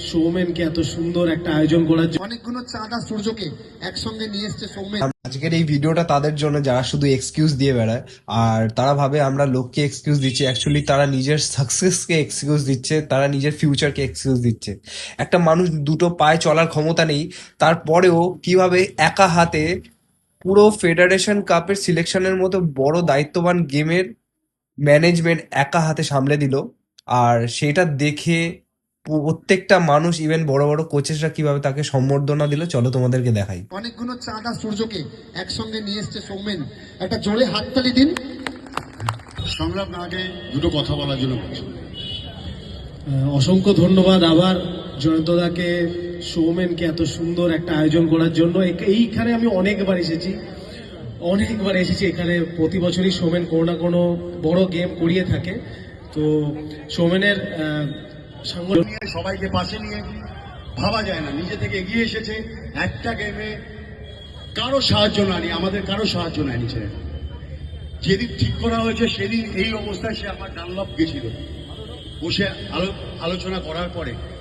সৌমেনকে এত সুন্দর একটা আয়োজন করার জন্য। অনেকগুলো চাঁদা সূর্যকে একসঙ্গে নিয়ে এসছে সৌমেন। আজকের এই ভিডিওটা তাদের জন্য যারা শুধু এক্সকিউজ দিয়ে বেড়ায়, আর তারা ভাবে আমরা লোককে এক্সকিউজ দিচ্ছি। অ্যাকচুয়ালি তারা নিজের সাকসেসকে এক্সকিউজ দিচ্ছে, তারা নিজের ফিউচারকে এক্সকিউজ দিচ্ছে। একটা মানুষ দুটো পায়ে চলার ক্ষমতা নেই, তারপরেও কিভাবে একা হাতে পুরো ফেডারেশন কাপের সিলেকশনের মতো বড় দায়িত্ববান গেমের ম্যানেজমেন্ট একা হাতে সামলে দিল। আর সেটা দেখে প্রত্যেকটা মানুষ, ইভেন বড় বড় কোচেসরা কিভাবে তাকে সম্বর্ধনা দিল, চলো তোমাদেরকে দেখাই। অনেকগুলো চাঁদা সূর্যকে একসঙ্গে নিয়ে এসছে সৌমেন। একটা জোরে হাততালি দিন। সংগ্রাম না আগে দুটো কথা বলার জন্য বলছি। অসংখ্য ধন্যবাদ আবার জয়ন্তদাকে, সৌমেনকে এত সুন্দর একটা আয়োজন করার জন্য। এইখানে আমি অনেকবার এসেছি এখানে প্রতি বছরই সৌমেন কোনো না কোনো বড় গেম করিয়ে থাকে। তো সৌমেনের নিয়ে সবাইকে পাশে নিয়ে ভাবা যায় না, নিজে থেকে এগিয়ে এসেছে। একটা গেমে কারো সাহায্য না নিয়ে, আমাদের কারো সাহায্য নেয়নি ছেলে। যেদিন ঠিক করা হয়েছে সেদিন এই অবস্থায় সে আমার ডানলপ গেছিল, বসে আলোচনা করার পরে